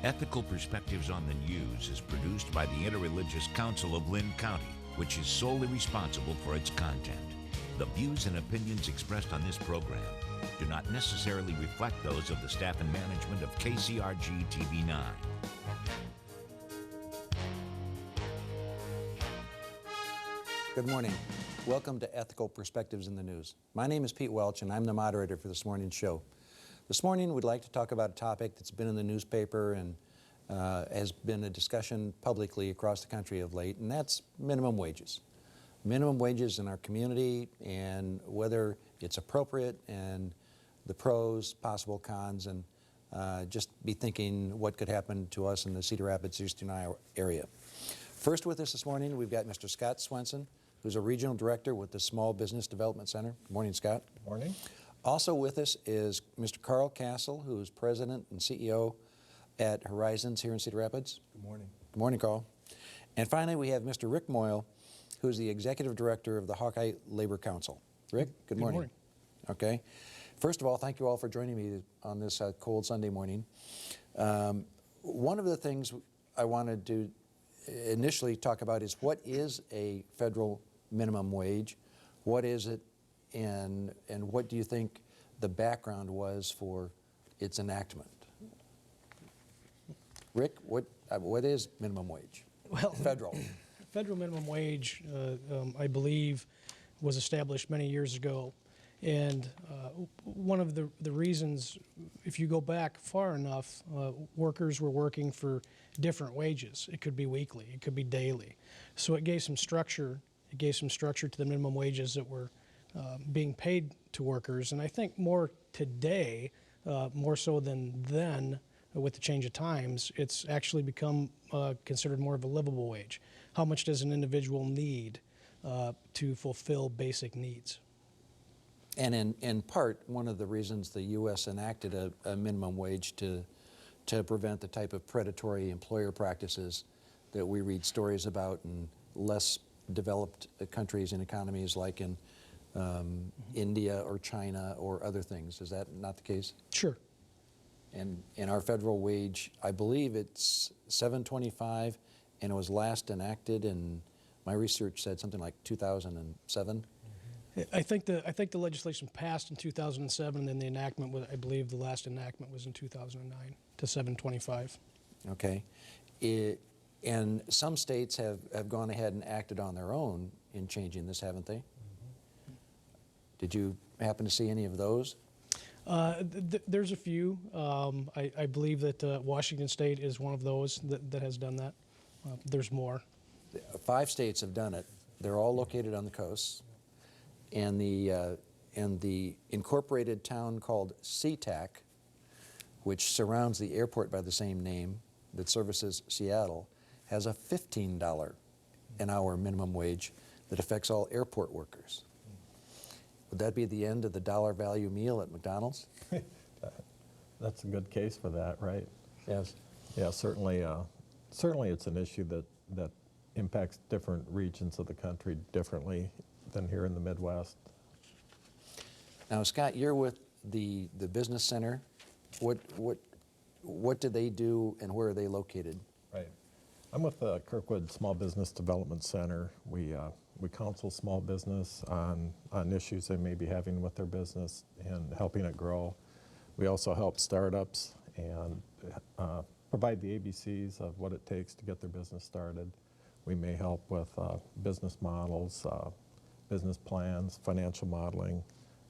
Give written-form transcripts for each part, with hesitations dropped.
Ethical Perspectives on the News is produced by the Interreligious Council of Linn County, which is solely responsible for its content. The views and opinions expressed on this program do not necessarily reflect those of the staff and management of KCRG TV9. Good morning. Welcome to Ethical Perspectives in the News. My name is Pete Welch, and I'm the moderator for this morning's show. This morning, we'd like to talk about a topic that's been in the newspaper and has been a discussion publicly across the country of late, and that's minimum wages. Minimum wages in our community and whether it's appropriate and the pros, possible cons, and just be thinking what could happen to us in the Cedar Rapids, Eastern Iowa area. First with us this morning, we've got Mr. Scott Swenson, who's a regional director with the Small Business Development Center. Good morning, Scott. Good morning. Also with us is Mr. Carl Castle, who is president and CEO at Horizons here in Cedar Rapids. Good morning. Good morning, Carl. And finally, we have Mr. Rick Moyle, who's the executive director of the Hawkeye Labor Council. Rick, good morning. Good morning. Okay. First of all, thank you all for joining me on this cold Sunday morning. One of the things I wanted to initially talk about is what is a federal minimum wage? What is it? And what do you think the background was for its enactment? Rick, what is minimum wage? Well, Federal. Federal minimum wage, I believe, was established many years ago. And one of the reasons, if you go back far enough, workers were working for different wages. It could be weekly, it could be daily. So it gave some structure. It gave some structure to the minimum wages that were being paid to workers. And I think more today, more so than then, with the change of times, it's actually become considered more of a livable wage. How much does an individual need to fulfill basic needs? And in part, one of the reasons the U.S. enacted a minimum wage to prevent the type of predatory employer practices that we read stories about in less developed countries and economies like in India or China or other things. Is that not the case? Sure. And in our federal wage, I believe it's $7.25, and it was last enacted in, my research said something like 2007. I think the legislation passed in 2007, and then the enactment was, I believe the last enactment was in 2009 to $7.25. Okay. And some states have gone ahead and acted on their own in changing this, haven't they? Did you happen to see any of those? There's a few. I believe that Washington State is one of those that has done that. There's more. 5 states have done it. They're all located on the coast. And the incorporated town called SeaTac, which surrounds the airport by the same name that services Seattle, has a $15 an hour minimum wage that affects all airport workers. Would that be the end of the dollar value meal at McDonald's? That's a good case for that, right? Yes. Yeah, certainly it's an issue that impacts different regions of the country differently than here in the Midwest. Now, Scott, you're with the business center. What do they do and where are they located? Right. I'm with the Kirkwood Small Business Development Center. We counsel small business on issues they may be having with their business and helping it grow. We also help startups and provide the ABCs of what it takes to get their business started. We may help with business models, business plans, financial modeling,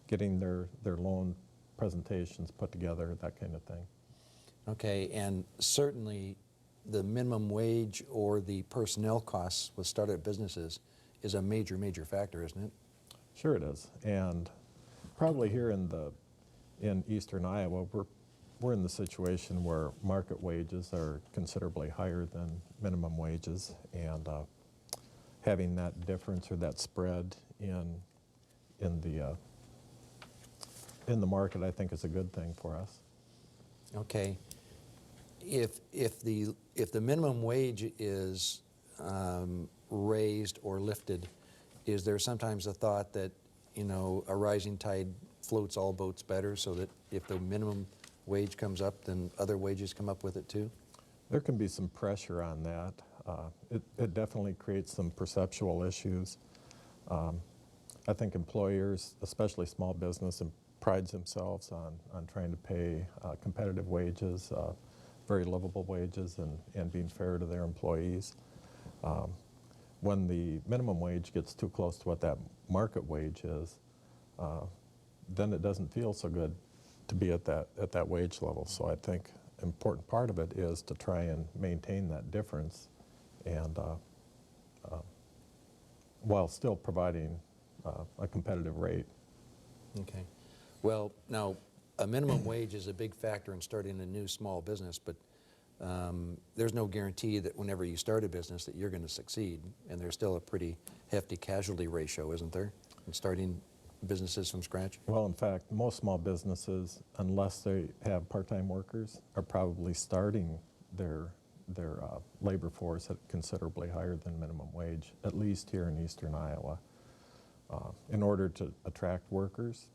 getting their loan presentations put together, that kind of thing. Okay, and certainly the minimum wage or the personnel costs with startup businesses is a major, major factor, isn't it? Sure it is. And probably here in Eastern Iowa, we're in the situation where market wages are considerably higher than minimum wages, and having that difference or that spread in the market, I think, is a good thing for us. Okay. If the minimum wage is raised or lifted, is there sometimes a thought that, you know, a rising tide floats all boats better, so that if the minimum wage comes up, then other wages come up with it too? There can be some pressure on that. It definitely creates some perceptual issues. I think employers, especially small business, prides themselves on trying to pay competitive wages, very livable wages, and being fair to their employees. When the minimum wage gets too close to what that market wage is, then it doesn't feel so good to be at that wage level. So I think an important part of it is to try and maintain that difference, and while still providing a competitive rate. Okay. Well, now, a minimum wage is a big factor in starting a new small business, but there's no guarantee that whenever you start a business that you're going to succeed, and there's still a pretty hefty casualty ratio, isn't there, in starting businesses from scratch? Well, in fact, most small businesses, unless they have part-time workers, are probably starting their labor force at considerably higher than minimum wage, at least here in eastern Iowa. In order to attract workers,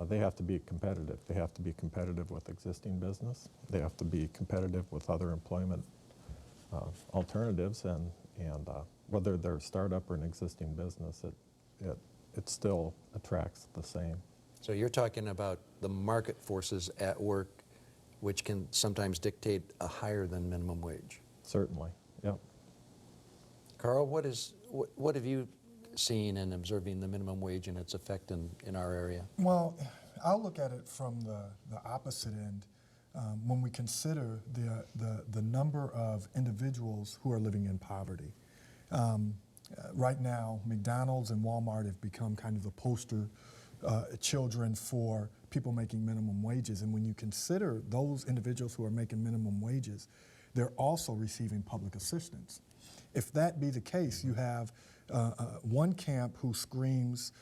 they have to be competitive. They have to be competitive with existing business. They have to be competitive with other employment alternatives, and whether they're a startup or an existing business, it still attracts the same. So you're talking about the market forces at work, which can sometimes dictate a higher than minimum wage. Certainly, yep. Carl, what have you seen and observing the minimum wage and its effect in our area? Well, I'll look at it from the opposite end. When we consider the number of individuals who are living in poverty. Right now, McDonald's and Walmart have become kind of the poster children for people making minimum wages. And when you consider those individuals who are making minimum wages, they're also receiving public assistance. If that be the case, you have one camp who screams,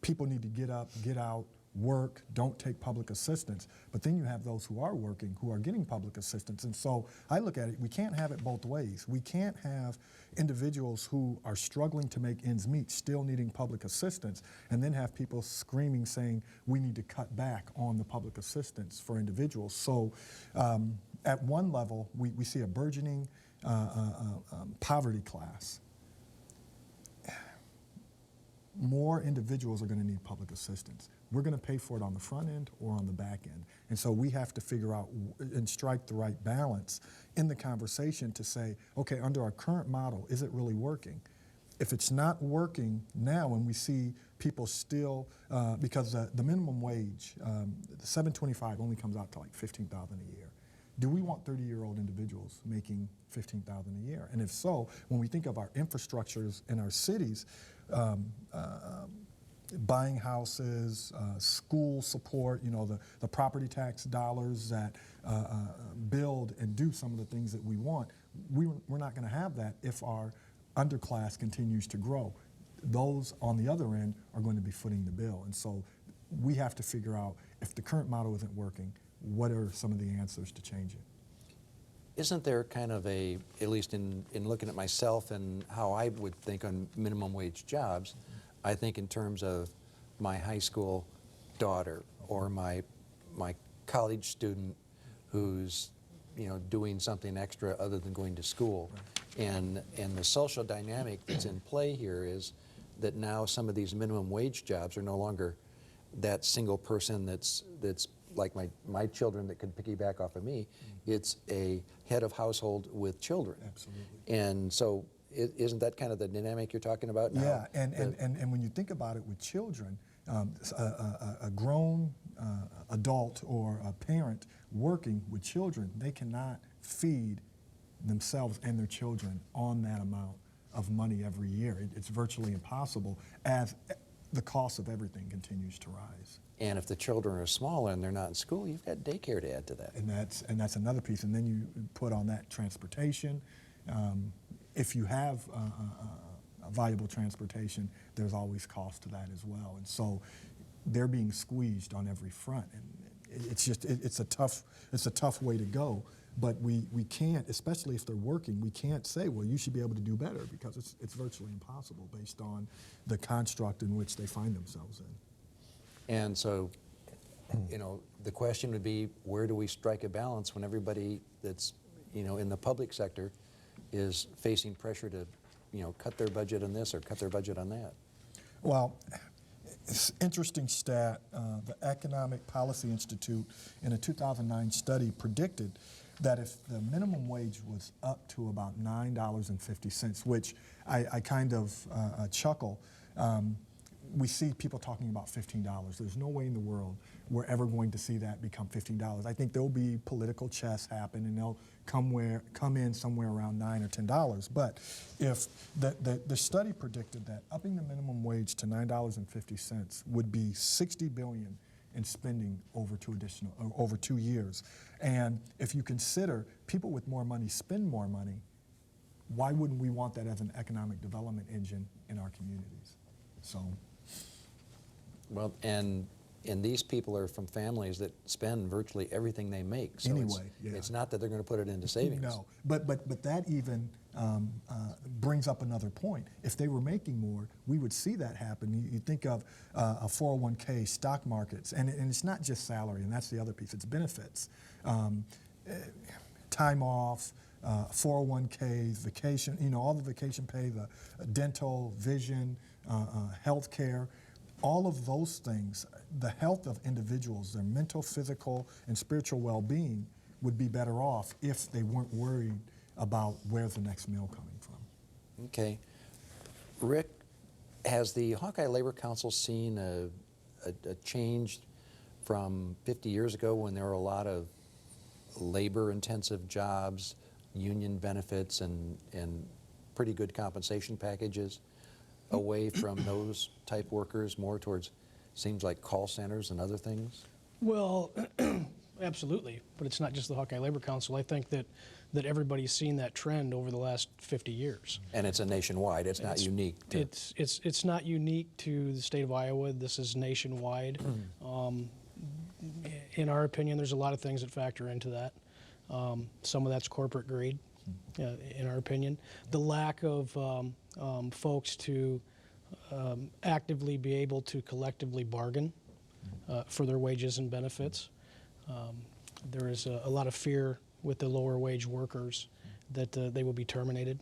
people need to get up, get out, work, don't take public assistance. But then you have those who are working, who are getting public assistance. And so I look at it, we can't have it both ways. We can't have individuals who are struggling to make ends meet still needing public assistance, and then have people screaming saying we need to cut back on the public assistance for individuals. So at one level, we see a burgeoning poverty class. More individuals are going to need public assistance. We're going to pay for it on the front end or on the back end. And so we have to figure out and strike the right balance in the conversation to say, okay, under our current model, is it really working? If it's not working now, and we see people still, because the minimum wage, the $7.25 only comes out to like $15,000 a year. Do we want 30-year-old individuals making $15,000 a year? And if so, when we think of our infrastructures in our cities, buying houses, school support, you know, the property tax dollars that build and do some of the things that we want, we're not going to have that if our underclass continues to grow. Those on the other end are going to be footing the bill. And so we have to figure out, if the current model isn't working, what are some of the answers to change it? Isn't there kind of a, at least in looking at myself and how I would think on minimum wage jobs, I think in terms of my high school daughter or my college student who's, you know, doing something extra other than going to school. Right. And the social dynamic that's in play here is that now some of these minimum wage jobs are no longer that single person that's like my children that could piggyback off of me. Mm-hmm. It's a head of household with children. Absolutely. And so isn't that kind of the dynamic you're talking about now? Yeah, and when you think about it with children, a grown adult or a parent working with children, they cannot feed themselves and their children on that amount of money every year. It's virtually impossible as the cost of everything continues to rise. And if the children are smaller and they're not in school, you've got daycare to add to that. And that's another piece. And then you put on that transportation. If you have a viable transportation, there's always cost to that as well. And so they're being squeezed on every front. And it's a tough way to go. But we can't, especially if they're working, we can't say, well, you should be able to do better, because it's virtually impossible based on the construct in which they find themselves in. And so, you know, the question would be, where do we strike a balance when everybody that's, in the public sector is facing pressure to, cut their budget on this or cut their budget on that. Well, it's interesting stat. The Economic Policy Institute in a 2009 study predicted that if the minimum wage was up to about $9.50, which I kind of chuckle, we see people talking about $15. There's no way in the world we're ever going to see that become $15. I think there'll be political chess happen, and they'll come in somewhere around $9 or $10. But if the study predicted that upping the minimum wage to $9.50 would be $60 billion in spending over 2 years, and if you consider people with more money spend more money, why wouldn't we want that as an economic development engine in our communities? So. Well, and these people are from families that spend virtually everything they make. So Anyway, it's not that they're going to put it into savings. No, but that even brings up another point. If they were making more, we would see that happen. You think of a 401k, stock markets, and it's not just salary, and that's the other piece. It's benefits, time off, 401ks, vacation, all the vacation pay, the dental, vision, health care. All of those things, the health of individuals, their mental, physical, and spiritual well-being would be better off if they weren't worried about where's the next meal coming from. Okay. Rick, has the Hawkeye Labor Council seen a change from 50 years ago when there were a lot of labor-intensive jobs, union benefits, and pretty good compensation packages, away from those type workers, more towards, seems like call centers and other things? Well, absolutely, but it's not just the Hawkeye Labor Council. I think that everybody's seen that trend over the last 50 years. And it's a nationwide, it's not unique to... It's not unique to the state of Iowa. This is nationwide. In our opinion, there's a lot of things that factor into that. Some of that's corporate greed, in our opinion. The lack of folks to actively be able to collectively bargain for their wages and benefits. There is a lot of fear with the lower wage workers that they will be terminated.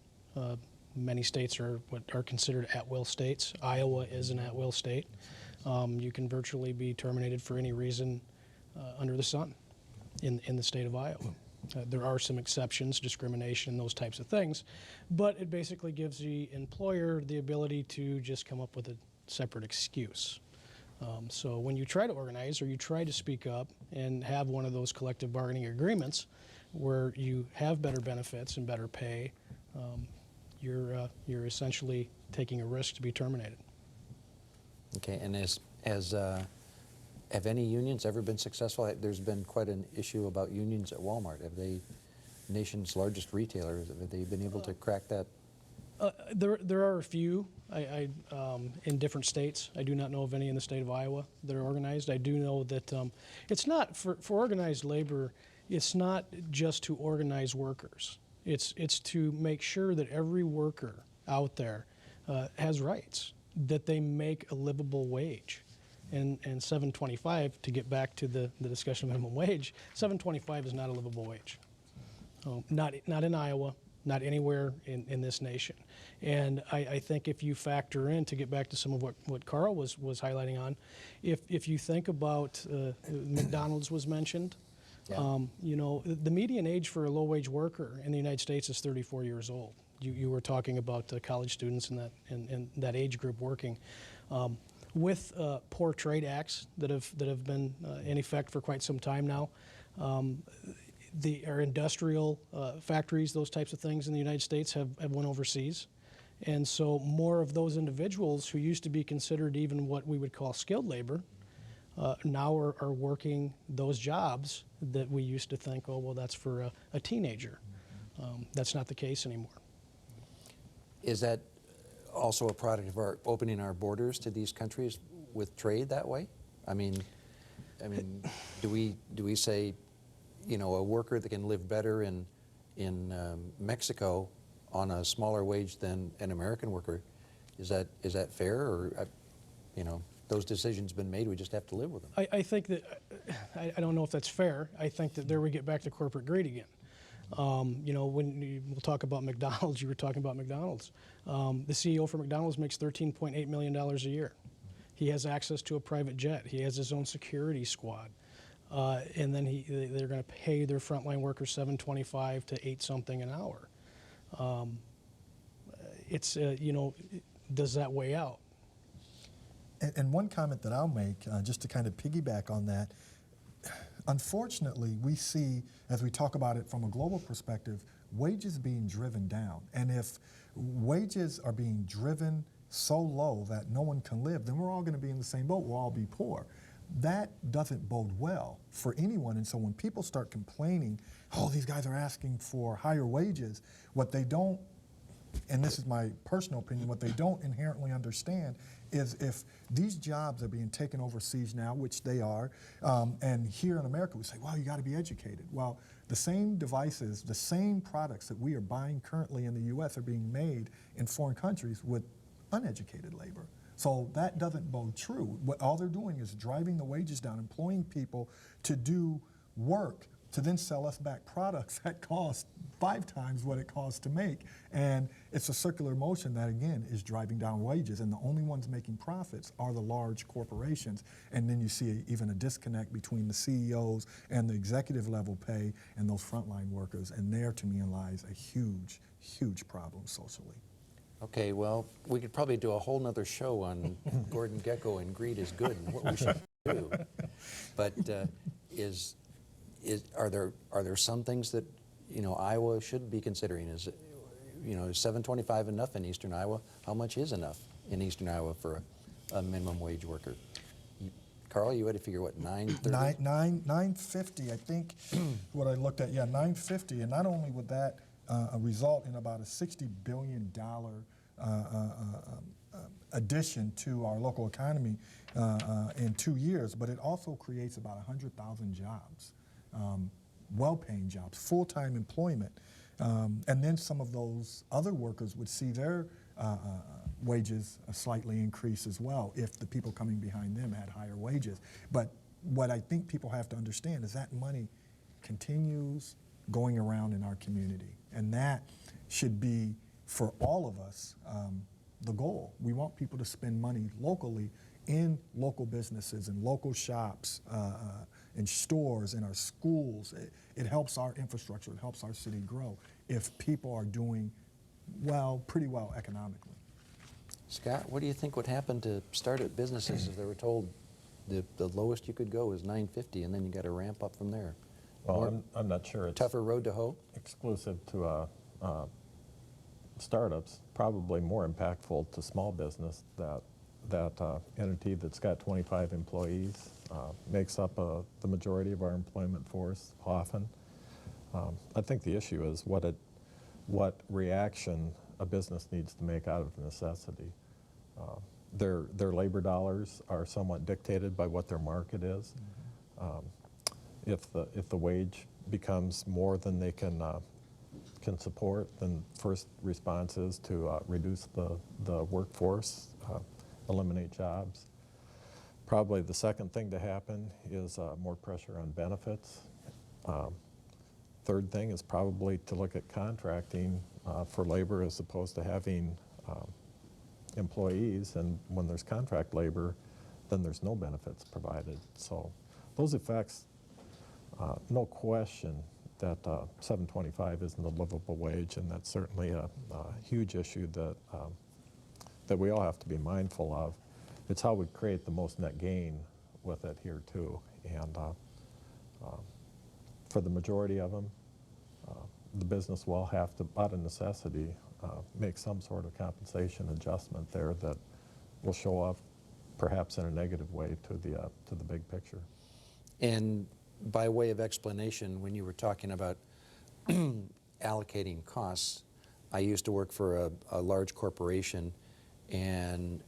Many states are what are considered at-will states. Iowa is an at-will state. You can virtually be terminated for any reason under the sun in the state of Iowa. There are some exceptions, discrimination, those types of things, but it basically gives the employer the ability to just come up with a separate excuse. So when you try to organize or you try to speak up and have one of those collective bargaining agreements where you have better benefits and better pay, you're essentially taking a risk to be terminated. Okay, and have any unions ever been successful? There's been quite an issue about unions at Walmart. Have they, nation's largest retailer, have they been able to crack that? There are a few in different states. I do not know of any in the state of Iowa that are organized. I do know that it's not, for organized labor, it's not just to organize workers. It's to make sure that every worker out there has rights, that they make a livable wage. And $7.25, to get back to the discussion of minimum wage, $7.25 is not a livable wage. Not in Iowa, not anywhere in this nation. And I think if you factor in, to get back to some of what Carl was highlighting on, if you think about McDonald's was mentioned, yeah. The median age for a low-wage worker in the United States is 34 years old. You were talking about college students and that age group working. With poor trade acts that have been in effect for quite some time now, our industrial factories, those types of things in the United States have went overseas. And so more of those individuals who used to be considered even what we would call skilled labor now are working those jobs that we used to think, oh, well, that's for a teenager. That's not the case anymore. Is that also a product of our opening our borders to these countries with trade that way? I mean, do we say, a worker that can live better in Mexico on a smaller wage than an American worker, is that fair, or those decisions been made? We just have to live with them. I think that I don't know if that's fair. I think that there we get back to corporate greed again. You know, we'll talk about McDonald's, you were talking about McDonald's. The CEO for McDonald's makes $13.8 million a year. He has access to a private jet. He has his own security squad. And then they're going to pay their frontline workers $7.25 to $8 something an hour. You know, does that weigh out? And one comment that I'll make, just to kind of piggyback on that, unfortunately, we see, as we talk about it from a global perspective, wages being driven down. And if wages are being driven so low that no one can live, then we're all going to be in the same boat. We'll all be poor. That doesn't bode well for anyone. And so when people start complaining, oh, these guys are asking for higher wages, what they don't, and this is my personal opinion, what they don't inherently understand is if these jobs are being taken overseas now, which they are, and here in America we say, well, you got to be educated. Well, the same devices, the same products that we are buying currently in the U.S. are being made in foreign countries with uneducated labor. So that doesn't bode true. What all they're doing is driving the wages down, employing people to do work to then sell us back products that cost 5 times what it costs to make. And it's a circular motion that, again, is driving down wages. And the only ones making profits are the large corporations. And then you see even a disconnect between the CEOs and the executive level pay and those frontline workers. And there, to me, lies a huge, huge problem socially. Okay, well, we could probably do a whole nother show on Gordon Gekko and greed is good and what we should do. But are there some things that, you know, Iowa should be considering? Is it, you know, is $7.25 enough in Eastern Iowa? How much is enough in Eastern Iowa for a minimum wage worker? Carl, you had to figure what, $9.30? $9.50, I think. What I looked at, yeah, $9.50, and not only would that result in about a $60 billion addition to our local economy in 2 years, but it also creates about 100,000 jobs. Well-paying jobs, full-time employment. And then some of those other workers would see their wages slightly increase as well if the people coming behind them had higher wages. But what I think people have to understand is that money continues going around in our community. And that should be, for all of us, the goal. We want people to spend money locally in local businesses and local shops, in stores, in our schools. It helps our infrastructure, it helps our city grow if people are doing well, pretty well economically. Scott, what do you think would happen to startup businesses if they were told the lowest you could go is $9.50 and then you got to ramp up from there? Well, I'm not sure it's tougher road to hoe? Exclusive to startups, probably more impactful to small business. That entity that's got 25 employees makes up the majority of our employment force often. I think the issue is what reaction a business needs to make out of necessity. Their labor dollars are somewhat dictated by what their market is. If the wage becomes more than they can support, then first response is to reduce the workforce, eliminate jobs. Probably the second thing to happen is more pressure on benefits. Third thing is probably to look at contracting for labor as opposed to having employees. And when there's contract labor, then there's no benefits provided. So those effects, no question that $7.25 isn't a livable wage, and that's certainly a huge issue that we all have to be mindful of. It's how we create the most net gain with it here too. And for the majority of them, the business will have to, out of necessity, make some sort of compensation adjustment there that will show up perhaps in a negative way to the big picture. And by way of explanation, when you were talking about allocating costs, I used to work for a large corporation, and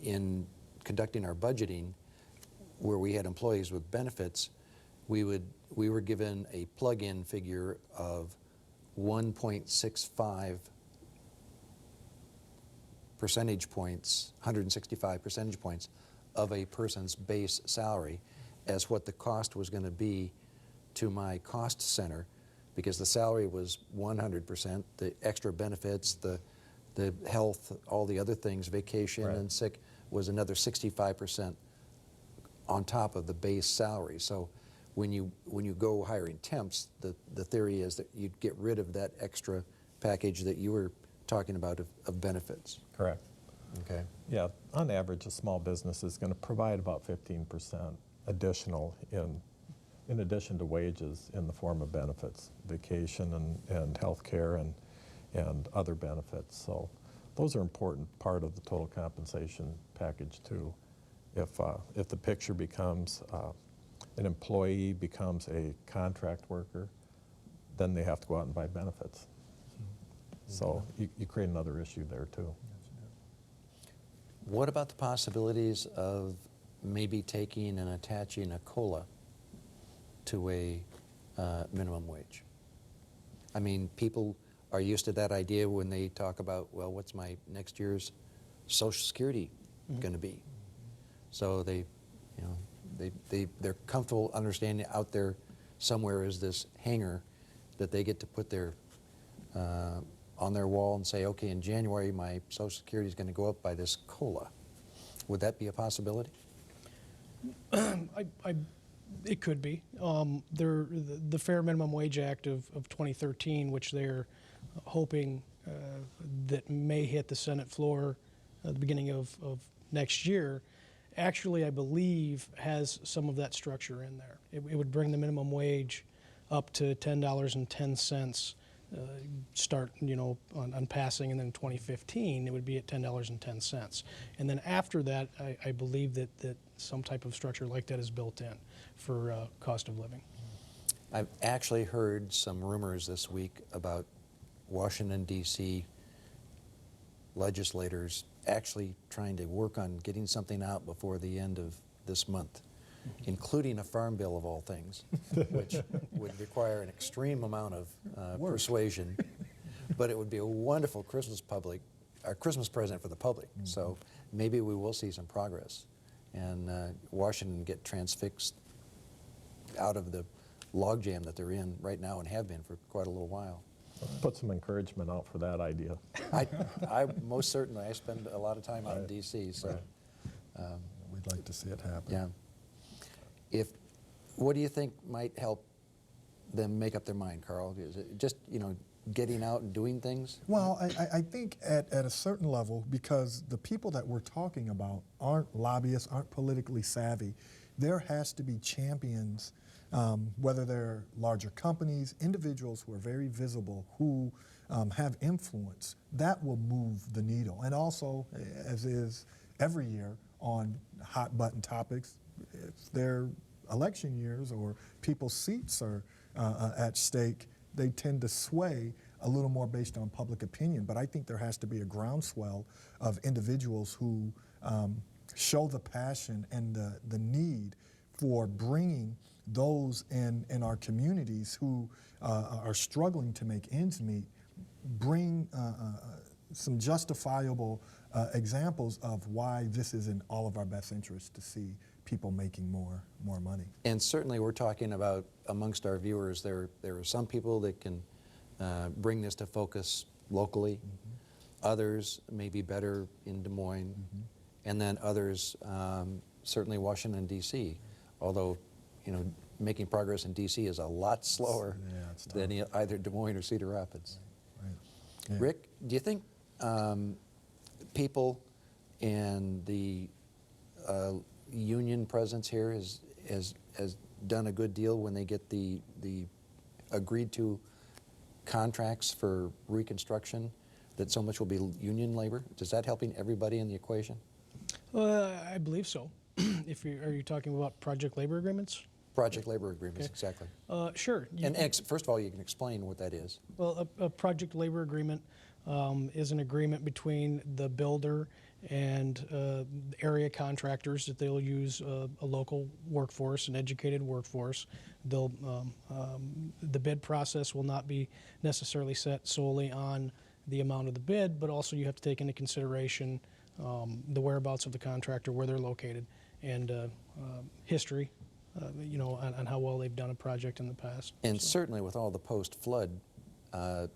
in conducting our budgeting, where we had employees with benefits, we were given a plug-in figure of 1.65 percentage points, 165 percentage points of a person's base salary as what the cost was going to be to my cost center because the salary was 100%, the extra benefits, the health, all the other things, vacation Right. and sick, was another 65% on top of the base salary. So when you go hiring temps, the theory is that you'd get rid of that extra package that you were talking about of benefits. Correct. Okay. Yeah, on average, a small business is going to provide about 15% additional in addition to wages in the form of benefits, vacation and health care and other benefits. So those are important part of the total compensation package too. If the picture becomes an employee becomes a contract worker, then they have to go out and buy benefits. So you create another issue there too. What about the possibilities of maybe taking and attaching a COLA to a minimum wage? I mean, people are used to that idea when they talk about, well, what's my next year's Social Security going to be? So they're comfortable understanding out there somewhere is this hanger that they get to put their on their wall and say, okay, in January my Social Security is going to go up by this COLA. Would that be a possibility? It could be. The Fair Minimum Wage Act of 2013, which they're hoping that may hit the Senate floor at the beginning of next year, actually, I believe, has some of that structure in there. It would bring the minimum wage up to $10.10. Start, on passing, and then in 2015 it would be at $10.10. And then after that, I believe that some type of structure like that is built in for cost of living. I've actually heard some rumors this week about Washington, D.C. legislators actually trying to work on getting something out before the end of this month, including a farm bill of all things, which would require an extreme amount of persuasion, but it would be a wonderful Christmas present for the public. So maybe we will see some progress, and Washington get transfixed out of the logjam that they're in right now and have been for quite a little while. Put some encouragement out for that idea. I most certainly, I spend a lot of time out in D.C., so. We'd like to see it happen. Yeah. What do you think might help them make up their mind, Carl? Is it just, getting out and doing things? Well, I think at a certain level, because the people that we're talking about aren't lobbyists, aren't politically savvy, there has to be champions, whether they're larger companies, individuals who are very visible, who have influence. That will move the needle. And also, as is every year on hot button topics, if they're election years or people's seats are at stake, they tend to sway a little more based on public opinion. But I think there has to be a groundswell of individuals who show the passion and the need for bringing those in our communities who are struggling to make ends meet, bring some justifiable examples of why this is in all of our best interests to see people making more money. And certainly we're talking about, amongst our viewers, there are some people that can bring this to focus locally. Others may be better in Des Moines. And then others, certainly Washington, D.C. Although, making progress in D.C. is a lot slower than either Des Moines or Cedar Rapids. Right. Yeah. Rick, do you think people and the union presence here has done a good deal when they get the agreed to contracts for reconstruction, that so much will be union labor? Is that helping everybody in the equation? I believe so. Are you talking about project labor agreements? Project labor agreements, Okay. exactly. Sure. And first of all, you can explain what that is. Well, a project labor agreement is an agreement between the builder and area contractors that they'll use a local workforce, an educated workforce. The bid process will not be necessarily set solely on the amount of the bid, but also you have to take into consideration the whereabouts of the contractor, where they're located, and history you know, on how well they've done a project in the past. And So, certainly with all the post-flood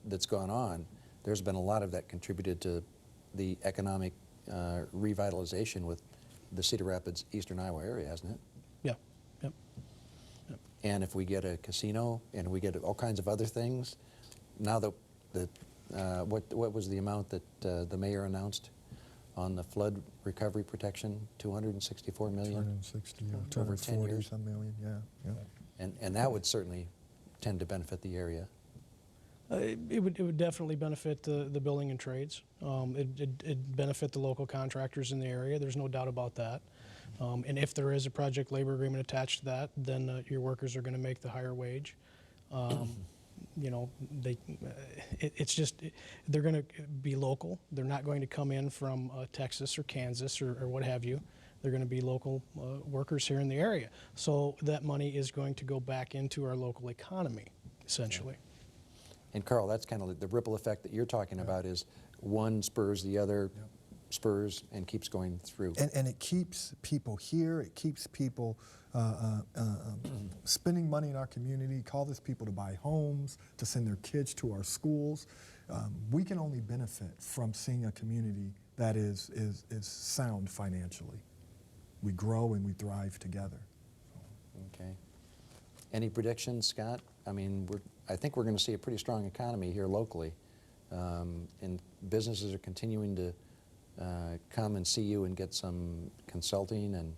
that's gone on, there's been a lot of that contributed to the economic revitalization with the Cedar Rapids, Eastern Iowa area, hasn't it? yeah, yep. And if we get a casino and we get all kinds of other things, now what was the amount that the mayor announced on the flood recovery protection? 264 million? 260 or Over 10 240 years. some million, yeah. And that would certainly tend to benefit the area. It would definitely benefit the building and trades. It'd benefit the local contractors in the area. There's no doubt about that. And if there is a project labor agreement attached to that, then your workers are going to make the higher wage. You know, it's just they're going to be local. They're not going to come in from Texas or Kansas or what have you. They're going to be local workers here in the area. So that money is going to go back into our local economy, essentially. And Carl, that's kind of the ripple effect that you're talking about is one spurs the other, spurs and keeps going through. And it keeps people here, it keeps people spending money in our community, causes people to buy homes, to send their kids to our schools. We can only benefit from seeing a community that is sound financially. We grow and we thrive together. Okay. Any predictions, Scott? I mean, I think we're going to see a pretty strong economy here locally, and businesses are continuing to come and see you and get some consulting. And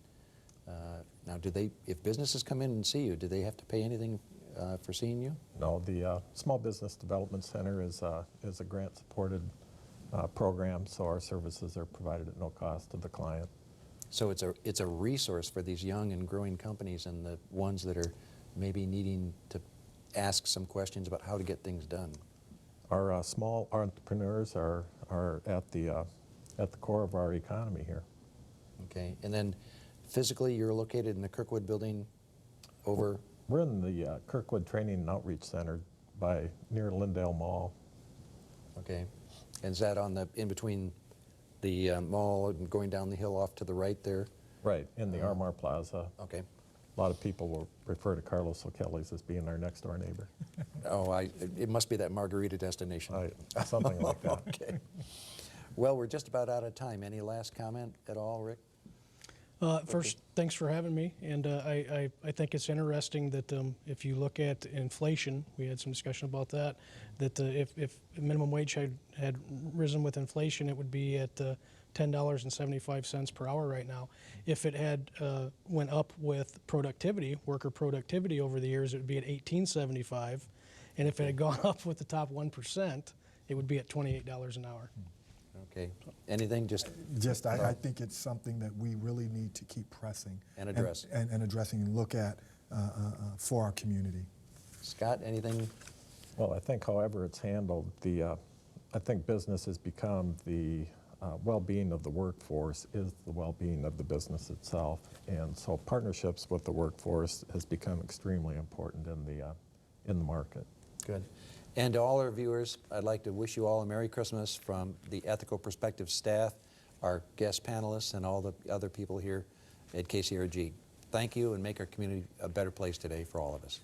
now, if businesses come in and see you, do they have to pay anything for seeing you? No, the Small Business Development Center is a grant-supported program, so our services are provided at no cost to the client. So it's a resource for these young and growing companies and the ones that are maybe needing to ask some questions about how to get things done. Our small entrepreneurs are at the core of our economy here. Okay, and then physically you're located in the Kirkwood building over? We're in the Kirkwood Training and Outreach Center near Lindale Mall. Okay, and is that in between the mall and going down the hill off to the right there? Right, in the Armour Plaza. Okay. A lot of people will refer to Carlos O'Kelly's as being our next door neighbor. Oh, it must be that margarita destination. Something like that. Okay. Well, we're just about out of time. Any last comment at all, Rick? First, thanks for having me, and I think it's interesting that if you look at inflation, we had some discussion about that, that if minimum wage had risen with inflation, it would be at $10.75 per hour right now. If it had went up with productivity, worker productivity over the years, it would be at $18.75, and if it had gone up with the top 1%, it would be at $28 an hour. Okay. Anything? I think it's something that we really need to keep pressing And address. and addressing and look at for our community. Scott, anything? Well, I think however it's handled, I think business has become the well-being of the workforce is the well-being of the business itself. And so partnerships with the workforce has become extremely important in the market. Good. And to all our viewers, I'd like to wish you all a Merry Christmas from the Ethical Perspective staff, our guest panelists, and all the other people here at KCRG. Thank you, and make our community a better place today for all of us.